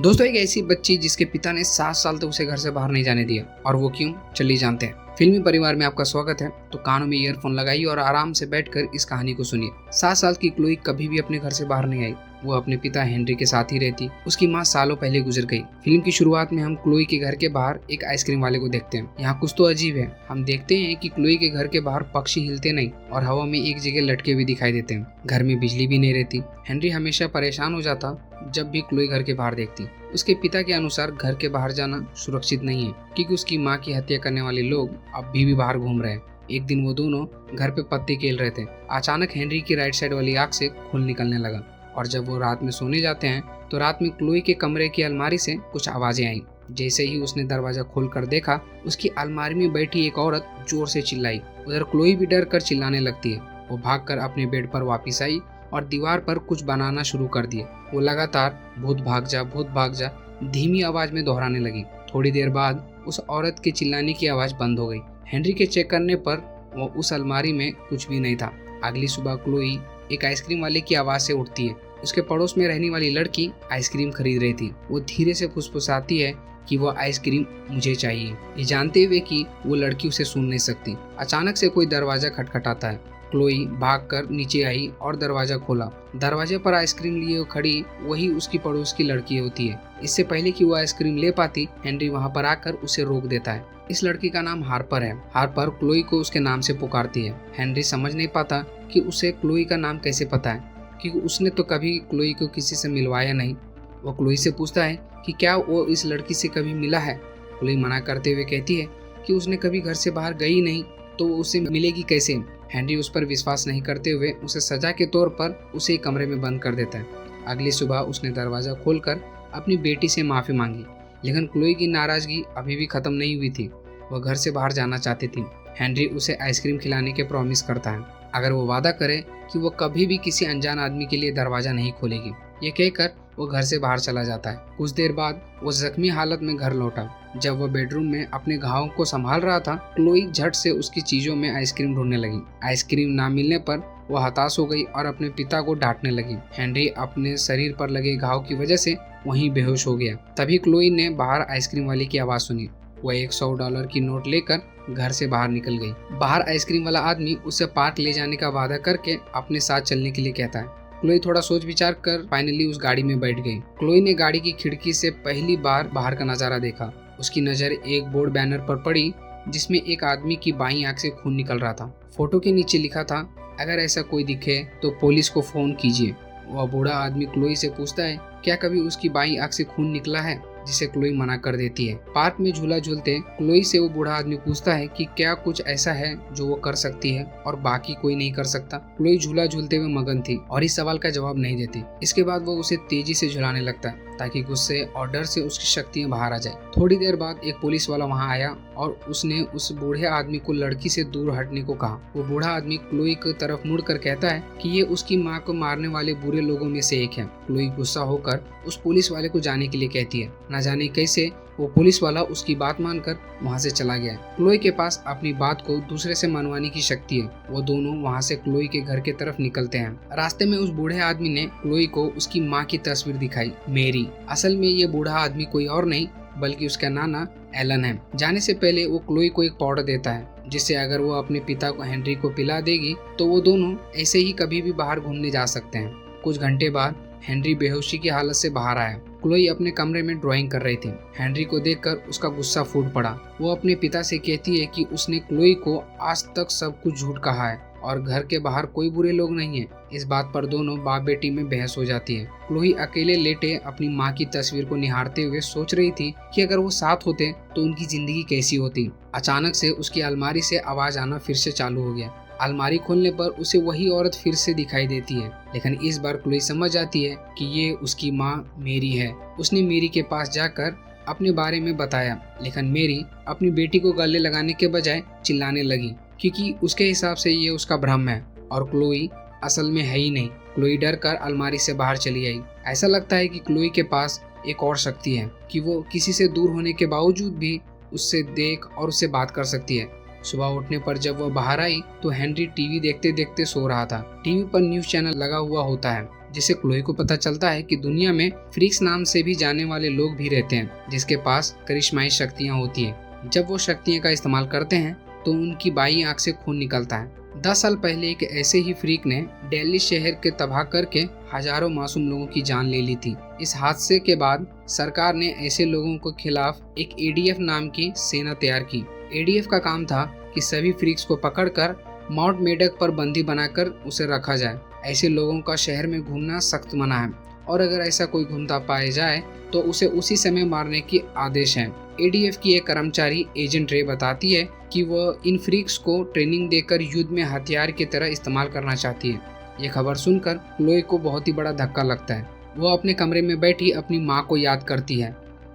दोस्तों, एक ऐसी बच्ची जिसके पिता ने 7 साल तक उसे घर से बाहर नहीं जाने दिया, और वो क्यों, चलिए जानते हैं। फिल्मी परिवार में आपका स्वागत है। तो कानों में ईयरफोन लगाइए और आराम से बैठकर इस कहानी को सुनिए। 7 साल की क्लोई कभी भी अपने घर से बाहर नहीं आई। वो अपने पिता हेनरी के साथ ही रहती। उसकी माँ सालों पहले गुजर गई। फिल्म की शुरुआत में हम क्लोई के घर के बाहर एक आइसक्रीम वाले को देखते हैं। यहाँ कुछ तो अजीब है। हम देखते हैं कि क्लोई के घर के बाहर पक्षी हिलते नहीं और हवा में एक जगह लटके हुए दिखाई देते हैं। घर में बिजली भी नहीं रहती। हेनरी हमेशा परेशान हो जाता जब भी क्लोई घर के बाहर देखती। उसके पिता के अनुसार घर के बाहर जाना सुरक्षित नहीं है, क्योंकि उसकी माँ की हत्या करने वाले लोग अब भी बाहर घूम रहे हैं। एक दिन वो दोनों घर पे पत्ते खेल रहे थे। अचानक हेनरी की राइट साइड वाली आंख से खून निकलने लगा, और जब वो रात में सोने जाते हैं तो रात में क्लोई के कमरे की अलमारी से कुछ आवाजें आई। जैसे ही उसने दरवाजा खोलकर देखा, उसकी अलमारी में बैठी एक औरत जोर से चिल्लाई। उधर क्लोई भी डर कर चिल्लाने लगती है। वो भागकर अपने बेड पर वापस आई और दीवार पर कुछ बनाना शुरू कर दिए। वो लगातार भूत भाग जा धीमी आवाज में दोहराने लगी। थोड़ी देर बाद उस औरत के चिल्लाने की आवाज बंद हो गई। हेनरी के चेक करने पर वो उस अलमारी में कुछ भी नहीं था। अगली सुबह क्लोई एक आइसक्रीम वाले की आवाज से उठती है। उसके पड़ोस में रहने वाली लड़की आइसक्रीम खरीद रही थी। वो धीरे से फुसफुसाती है कि वो आइसक्रीम मुझे चाहिए, ये जानते हुए कि वो लड़की उसे सुन नहीं सकती। अचानक से कोई दरवाजा खटखटाता है। क्लोई भागकर नीचे आई और दरवाजा खोला। दरवाजे पर आइसक्रीम लिए खड़ी वही उसकी पड़ोस की लड़की होती है। इससे पहले कि वो आइसक्रीम ले पाती, हेनरी वहां पर आकर उसे रोक देता है। इस लड़की का नाम हार्पर है। हार्पर क्लोई को उसके नाम से पुकारती है। हेनरी समझ नहीं पाता कि उसे क्लोई का नाम कैसे पता है, क्योंकि उसने तो कभी क्लोई को किसी से मिलवाया नहीं। वो क्लोई से पूछता है कि क्या वो इस लड़की से कभी मिला है। क्लोई मना करते हुए कहती है कि उसने कभी घर से बाहर गई नहीं, तो वो उससे मिलेगी कैसे। हेनरी उस पर विश्वास नहीं करते हुए उसे सजा के तौर पर उसे एक कमरे में बंद कर देता है। अगली सुबह उसने दरवाजा खोलकर अपनी बेटी से माफी मांगी, लेकिन क्लोई की नाराजगी अभी भी खत्म नहीं हुई थी। वह घर से बाहर जाना चाहती थी। हेनरी उसे आइसक्रीम खिलाने के प्रॉमिस करता है, अगर वो वादा करे कि वो कभी भी किसी अनजान आदमी के लिए दरवाजा नहीं खोलेगी। ये कहकर वो घर से बाहर चला जाता है। कुछ देर बाद वो जख्मी हालत में घर लौटा। जब वह बेडरूम में अपने घावों को संभाल रहा था, क्लोई झट से उसकी चीजों में आइसक्रीम ढूंढने लगी। आइसक्रीम ना मिलने पर वो हताश हो गई और अपने पिता को डांटने लगी। हेनरी अपने शरीर पर लगे घाव की वजह से वहीं बेहोश हो गया। तभी क्लोई ने बाहर आइसक्रीम वाले की आवाज सुनी। वह $100 की नोट लेकर घर से बाहर निकल गई। बाहर आइसक्रीम वाला आदमी उसे पार्क ले जाने का वादा करके अपने साथ चलने के लिए कहता है। क्लोई थोड़ा सोच विचार कर फाइनली उस गाड़ी में बैठ गई। क्लोई ने गाड़ी की खिड़की से पहली बार बाहर का नजारा देखा। उसकी नजर एक बोर्ड बैनर पर पड़ी जिसमें एक आदमी की बाईं आंख से खून निकल रहा था। फोटो के नीचे लिखा था, अगर ऐसा कोई दिखे तो पुलिस को फोन कीजिए। वह बूढ़ा आदमी क्लोई से पूछता है क्या कभी उसकी बाईं आंख से खून निकला है, जिसे क्लोई मना कर देती है। पार्क में झूला झूलते क्लोई से वो बूढ़ा आदमी पूछता है कि क्या कुछ ऐसा है जो वो कर सकती है और बाकी कोई नहीं कर सकता। क्लोई झूला झूलते हुए मगन थी और इस सवाल का जवाब नहीं देती। इसके बाद वो उसे तेजी से झुलाने लगता है ताकि गुस्से और डर से उसकी शक्तियां बाहर आ जाए। थोड़ी देर बाद एक पुलिस वाला वहां आया और उसने उस बूढ़े आदमी को लड़की से दूर हटने को कहा। वो बूढ़ा आदमी क्लोई की तरफ मुड़कर कहता है कि ये उसकी माँ को मारने वाले बुरे लोगों में से एक है। क्लोई गुस्सा होकर उस पुलिस वाले को जाने के लिए कहती है। न जाने कैसे वो पुलिस वाला उसकी बात मानकर वहां से चला गया। क्लोई के पास अपनी बात को दूसरे से मनवाने की शक्ति है। वो दोनों वहां से क्लोई के घर की तरफ निकलते हैं। रास्ते में उस बूढ़े आदमी ने क्लोई को उसकी माँ की तस्वीर दिखाई, मेरी। असल में ये बूढ़ा आदमी कोई और नहीं बल्कि उसका नाना एलन है। जाने से पहले वो क्लोई को एक पाउडर देता है, जिससे अगर वो अपने पिता को हेनरी को पिला देगी तो वो दोनों ऐसे ही कभी भी बाहर घूमने जा सकते हैं। कुछ घंटे बाद हेनरी बेहोशी की हालत से बाहर आया। क्लोई अपने कमरे में ड्राइंग कर रही थी। हेनरी को देखकर उसका गुस्सा फूट पड़ा। वो अपने पिता से कहती है कि उसने क्लोई को आज तक सब कुछ झूठ कहा है और घर के बाहर कोई बुरे लोग नहीं है। इस बात पर दोनों बाप बेटी में बहस हो जाती है। क्लोई अकेले लेटे अपनी माँ की तस्वीर को निहारते हुए सोच रही थी कि अगर वो साथ होते तो उनकी जिंदगी कैसी होती। अचानक से उसकी अलमारी से आवाज आना फिर से चालू हो गया। अलमारी खोलने पर उसे वही औरत फिर से दिखाई देती है, लेकिन इस बार क्लोई समझ जाती है कि ये उसकी माँ मेरी है। उसने मेरी के पास जाकर अपने बारे में बताया, लेकिन मेरी अपनी बेटी को गले लगाने के बजाय चिल्लाने लगी, क्योंकि उसके हिसाब से ये उसका भ्रम है और क्लोई असल में है ही नहीं। क्लोई डर कर अलमारी से बाहर चली आई। ऐसा लगता है कि क्लोई के पास एक और शक्ति है कि वो किसी से दूर होने के बावजूद भी उससे देख और उससे बात कर सकती है। सुबह उठने पर जब वह बाहर आई तो हेनरी टीवी देखते देखते सो रहा था। टीवी पर न्यूज चैनल लगा हुआ होता है जिससे क्लोई को पता चलता है कि दुनिया में फ्रीक्स नाम से भी जाने वाले लोग भी रहते हैं जिसके पास करिश्माई शक्तियाँ होती हैं। जब वो शक्तियाँ का इस्तेमाल करते हैं तो उनकी बाईं आंख से खून निकलता है। 10 साल पहले एक ऐसे ही फ्रीक ने दिल्ली शहर के तबाह करके हजारों मासूम लोगों की जान ले ली थी। इस हादसे के बाद सरकार ने ऐसे लोगों के खिलाफ एक एडीएफ नाम की सेना तैयार की। एडीएफ का काम था कि सभी फ्रीक्स को पकड़कर माउंट मेडक पर बंदी बनाकर उसे रखा जाए। ऐसे लोगों का शहर में घूमना सख्त मना है और अगर ऐसा कोई घूमता पाया जाए तो उसे उसी समय मारने की आदेश है। एडीएफ की एक कर्मचारी एजेंट रे बताती है कि वह इन फ्रीक्स को ट्रेनिंग देकर युद्ध में हथियार की तरह इस्तेमाल करना चाहती है। ये खबर सुनकर क्लोई को बहुत ही बड़ा धक्का लगता है। वो अपने कमरे में बैठी अपनी माँ को याद करती है।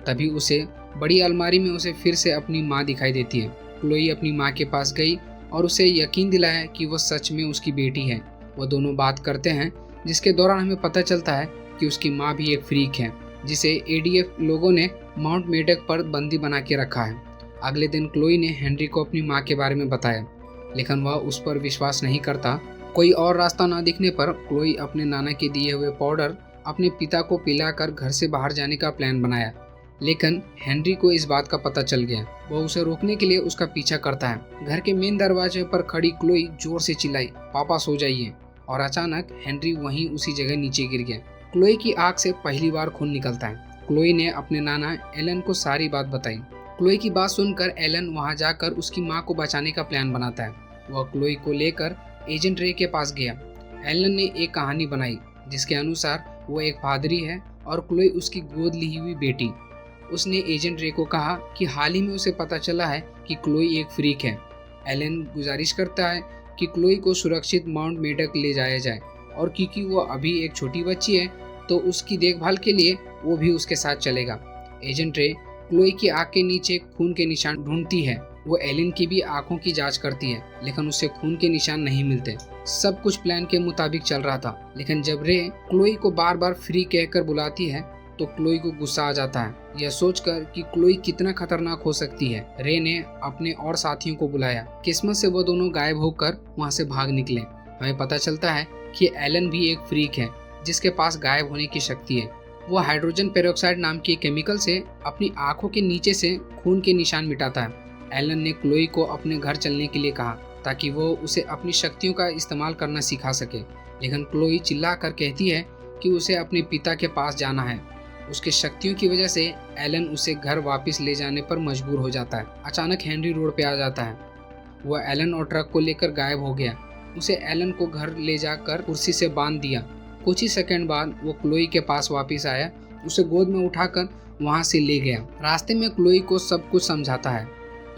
तभी उसे बड़ी अलमारी में उसे फिर से अपनी माँ दिखाई देती है। क्लोई अपनी माँ के पास गई और उसे यकीन दिलाया कि वह सच में उसकी बेटी है। वो दोनों बात करते हैं जिसके दौरान हमें पता चलता है कि उसकी माँ भी एक फ्रीक है जिसे एडीएफ लोगों ने माउंट मेडक पर बंदी बना के रखा है। अगले दिन क्लोई ने हेनरी को अपनी माँ के बारे में बताया, लेकिन वह उस पर विश्वास नहीं करता। कोई और रास्ता न दिखने पर क्लोई अपने नाना के दिए हुए पाउडर अपने पिता को पिलाकर घर से बाहर जाने का प्लान बनाया, लेकिन हेनरी को इस बात का पता चल गया। वह उसे रोकने के लिए उसका पीछा करता है। घर के मेन दरवाजे पर खड़ी क्लोई जोर से चिल्लाई, पापा सो जाइए, और अचानक हेनरी वहीं उसी जगह नीचे गिर गया। क्लोई की आंख से पहली बार खून निकलता है। क्लोई ने अपने नाना एलन को सारी बात बताई। क्लोई की बात सुनकर एलन वहां जाकर उसकी मां को बचाने का प्लान बनाता है। वह क्लोई को लेकर एजेंट रे के पास गया। एलन ने एक कहानी बनाई जिसके अनुसार वो एक पादरी है और क्लोई उसकी गोद ली हुई बेटी। उसने एजेंट रे को कहा कि हाल ही में उसे पता चला है कि क्लोई एक फ्रीक है। एलन गुजारिश करता है कि क्लोई को सुरक्षित माउंट मेडक ले जाया जाए और क्योंकि वो अभी एक छोटी बच्ची है तो उसकी देखभाल के लिए वो भी उसके साथ चलेगा। एजेंट रे क्लोई की आंख के नीचे खून के निशान ढूंढती है। वो एलन की भी आंखों की जांच करती है, लेकिन उसे खून के निशान नहीं मिलते। सब कुछ प्लान के मुताबिक चल रहा था, लेकिन जब रे क्लोई को बार बार फ्री कहकर बुलाती है तो क्लोई को गुस्सा आ जाता है, यह सोचकर कि क्लोई कितना खतरनाक हो सकती है। रे ने अपने और साथियों को बुलाया। किस्मत से वो दोनों गायब होकर वहाँ से भाग निकले। हमें पता चलता है कि एलन भी एक फ्रीक है जिसके पास गायब होने की शक्ति है। वो हाइड्रोजन पेरोक्साइड नाम के केमिकल से अपनी आंखों के नीचे से खून के निशान मिटाता है। एलन ने क्लोई को अपने घर चलने के लिए कहा ताकि वो उसे अपनी शक्तियों का इस्तेमाल करना सिखा सके, लेकिन क्लोई चिल्ला कर कहती है कि उसे अपने पिता के पास जाना है। उसकी शक्तियों की वजह से एलन उसे घर वापस ले जाने पर मजबूर हो जाता है। अचानक हेनरी रोड पे आ जाता है। वह एलन और ट्रक को लेकर गायब हो गया। उसे एलन को घर ले जाकर कुर्सी से बांध दिया। कुछ ही सेकंड बाद वो क्लोई के पास वापस आया, उसे गोद में उठाकर वहां से ले गया। रास्ते में क्लोई को सब कुछ समझाता है।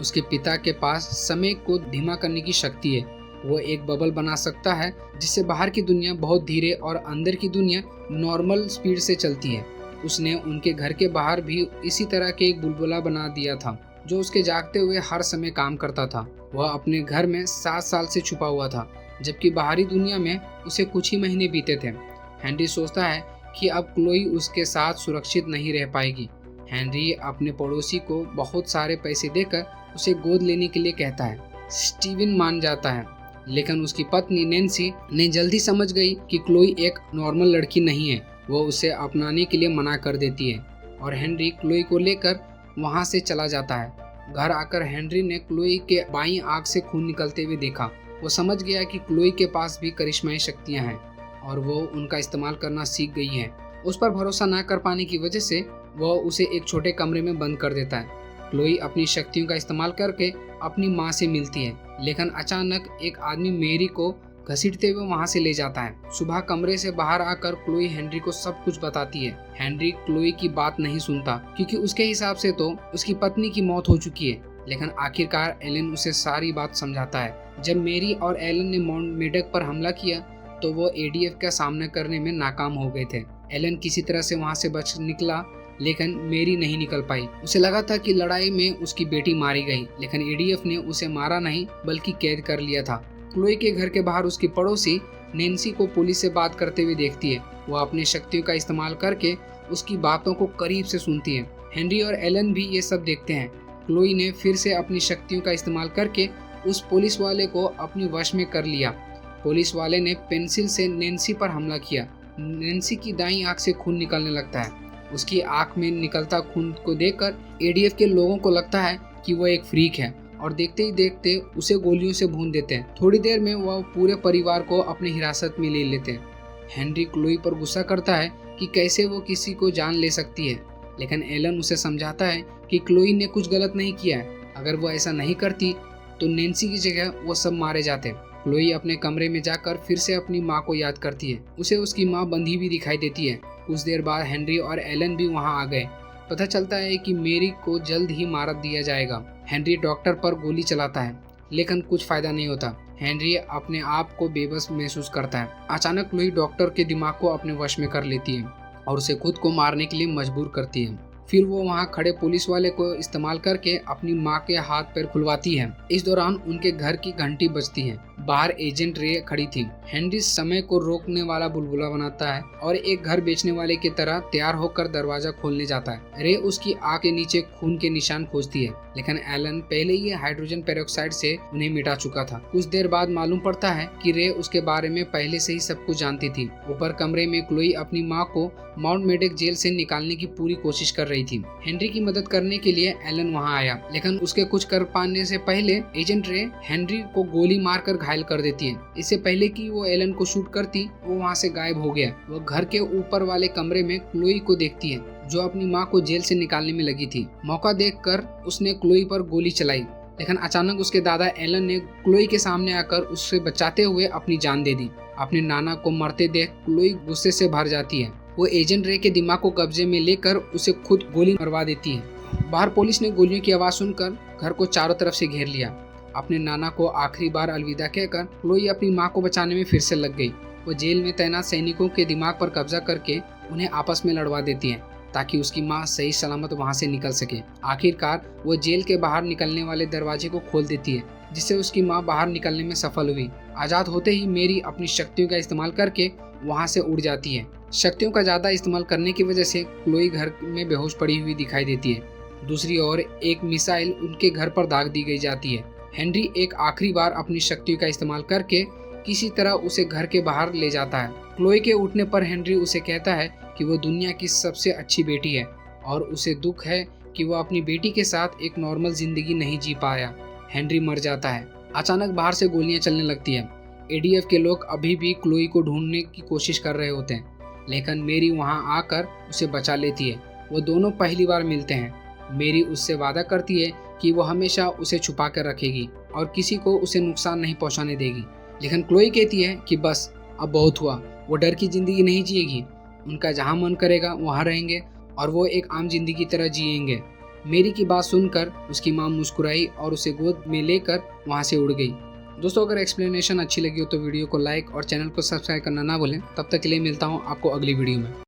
उसके पिता के पास समय को धीमा करने की शक्ति है। वो एक बबल बना सकता है जिससे बाहर की दुनिया बहुत धीरे और अंदर की दुनिया नॉर्मल स्पीड से चलती है। उसने उनके घर के बाहर भी इसी तरह के एक बुलबुला बना दिया था जो उसके जागते हुए हर समय काम करता था। वह अपने घर में 7 साल से छुपा हुआ था, जबकि बाहरी दुनिया में उसे कुछ ही महीने बीते थे। हेनरी सोचता है कि अब क्लोई उसके साथ सुरक्षित नहीं रह पाएगी। हेनरी अपने पड़ोसी को बहुत सारे पैसे देकर उसे गोद लेने के लिए कहता है। स्टीवन मान जाता है, लेकिन उसकी पत्नी नैन्सी ने जल्दी समझ गई कि क्लोई एक नॉर्मल लड़की नहीं है। वो उसे अपनाने के लिए मना कर देती है और हेनरी क्लोई को लेकर वहां से चला जाता है। घर आकर हेनरी ने क्लोई के बाईं आंख से खून निकलते हुए देखा। वो समझ गया कि क्लोई के पास भी करिश्माई शक्तियां हैं और वो उनका इस्तेमाल करना सीख गई है। उस पर भरोसा न कर पाने की वजह से वह उसे एक छोटे कमरे में बंद कर देता है। क्लोई अपनी शक्तियों का इस्तेमाल करके अपनी माँ से मिलती है, लेकिन अचानक एक आदमी मेरी को घसीटते हुए वहां से ले जाता है। सुबह कमरे से बाहर आकर क्लोई हेनरी को सब कुछ बताती है। हेनरी क्लोई की बात नहीं सुनता क्योंकि उसके हिसाब से तो उसकी पत्नी की मौत हो चुकी है, लेकिन आखिरकार एलन उसे सारी बात समझाता है। जब मेरी और एलन ने माउंट मेडक पर हमला किया तो वो एडीएफ का सामना करने में नाकाम हो गए थे। एलन किसी तरह से वहां से बच निकला, लेकिन मेरी नहीं निकल पाई। उसे लगा था कि लड़ाई में उसकी बेटी मारी गई, लेकिन एडीएफ ने उसे मारा नहीं बल्कि कैद कर लिया था। क्लोई के घर के बाहर उसकी पड़ोसी नैन्सी को पुलिस से बात करते हुए देखती है। वह अपनी शक्तियों का इस्तेमाल करके उसकी बातों को करीब से सुनती है। हेनरी और एलन भी ये सब देखते हैं। क्लोई ने फिर से अपनी शक्तियों का इस्तेमाल करके उस पुलिस वाले को अपनी वश में कर लिया। पुलिस वाले ने पेंसिल से नैन्सी पर हमला किया नैन्सी की दाईं आंख से खून निकलने लगता है। उसकी आंख में निकलता खून को देखकर एडीएफ के लोगों को लगता है कि वो एक फ्रीक है और देखते ही देखते उसे गोलियों से भून देते हैं। थोड़ी देर में वह पूरे परिवार को अपनी हिरासत में ले लेते हैं। हेनरी क्लोई पर गुस्सा करता है कि कैसे वो किसी को जान ले सकती है, लेकिन एलन उसे समझाता है कि क्लोई ने कुछ गलत नहीं किया है। अगर वो ऐसा नहीं करती तो नैन्सी की जगह वो सब मारे जाते। क्लोई अपने कमरे में जाकर फिर से अपनी माँ को याद करती है। उसे उसकी माँ बंधी भी दिखाई देती है। कुछ देर बाद हेनरी और एलन भी वहाँ आ गए। पता चलता है कि मेरी को जल्द ही मार दिया जाएगा। हेनरी डॉक्टर पर गोली चलाता है, लेकिन कुछ फायदा नहीं होता। हेनरी अपने आप को बेबस महसूस करता है। अचानक क्लोई डॉक्टर के दिमाग को अपने वश में कर लेती है और उसे खुद को मारने के लिए मजबूर करती है। फिर वो वहाँ खड़े पुलिस वाले को इस्तेमाल करके अपनी माँ के हाथ पैर खुलवाती है। इस दौरान उनके घर की घंटी बजती है। बाहर एजेंट रे खड़ी थी। हेनरी समय को रोकने वाला बुलबुला बनाता है और एक घर बेचने वाले की तरह तैयार होकर दरवाजा खोलने जाता है। रे उसकी आँख के नीचे खून के निशान खोजती है, लेकिन एलन पहले ही हाइड्रोजन पेरोक्साइड से उन्हें मिटा चुका था। कुछ देर बाद मालूम पड़ता है कि रे उसके बारे में पहले से ही सब कुछ जानती थी। ऊपर कमरे में क्लोई अपनी माँ को माउंट मेडेक जेल से निकालने की पूरी कोशिश कर रही थी। हेनरी की मदद करने के लिए एलन वहाँ आया, लेकिन उसके कुछ कर पाने से पहले एजेंट रे हेनरी को गोली मारकर घायल कर देती है। इससे पहले कि वो एलन को शूट करती, वो वहाँ से गायब हो गया। वो घर के ऊपर वाले कमरे में क्लोई को देखती है, जो अपनी माँ को जेल से निकालने में लगी थी। मौका देखकर उसने क्लोई पर गोली चलाई, लेकिन अचानक उसके दादा एलन ने क्लोई के सामने आकर उससे बचाते हुए अपनी जान दे दी। अपने नाना को मरते देख क्लोई गुस्से से भर जाती है। वो एजेंट रे के दिमाग को कब्जे में लेकर उसे खुद गोली मरवा देती है। बाहर पुलिस ने गोलियों की आवाज सुनकर घर को चारों तरफ से घेर लिया। अपने नाना को आखिरी बार अलविदा कहकर क्लोई अपनी माँ को बचाने में फिर से लग गई। वो जेल में तैनात सैनिकों के दिमाग पर कब्जा करके उन्हें आपस में लड़वा देती है, ताकि उसकी माँ सही सलामत वहाँ से निकल सके। आखिरकार वो जेल के बाहर निकलने वाले दरवाजे को खोल देती है, जिससे उसकी माँ बाहर निकलने में सफल हुई। आज़ाद होते ही मेरी अपनी शक्तियों का इस्तेमाल करके वहाँ से उड़ जाती है। शक्तियों का ज़्यादा इस्तेमाल करने की वजह से क्लोई घर में बेहोश पड़ी हुई दिखाई देती है। दूसरी ओर एक मिसाइल उनके घर पर दाग दी गई जाती है। हेनरी एक आखिरी बार अपनी शक्तियों का इस्तेमाल करके किसी तरह उसे घर के बाहर ले जाता है। क्लोई के उठने पर हेनरी उसे कहता है कि वो दुनिया की सबसे अच्छी बेटी है और उसे दुख है कि वो अपनी बेटी के साथ एक नॉर्मल जिंदगी नहीं जी पाया। हेनरी मर जाता है। अचानक बाहर से गोलियां चलने लगती हैं। एडीएफ के लोग अभी भी क्लोई को ढूंढने की कोशिश कर रहे होते हैं, लेकिन मेरी वहां आकर उसे बचा लेती है। वो दोनों पहली बार मिलते हैं। मेरी उससे वादा करती है कि वो हमेशा उसे छुपा कर रखेगी और किसी को उसे नुकसान नहीं पहुंचाने देगी, लेकिन क्लोई कहती है कि बस अब बहुत हुआ। वो डर की जिंदगी नहीं जिएगी। उनका जहाँ मन करेगा वहाँ रहेंगे और वो एक आम जिंदगी की तरह जिएंगे। मेरी की बात सुनकर उसकी माँ मुस्कुराई और उसे गोद में लेकर वहाँ से उड़ गई। दोस्तों, अगर एक्सप्लेनेशन अच्छी लगी हो तो वीडियो को लाइक और चैनल को सब्सक्राइब करना ना भूलें। तब तक के लिए मिलता हूँ आपको अगली वीडियो में।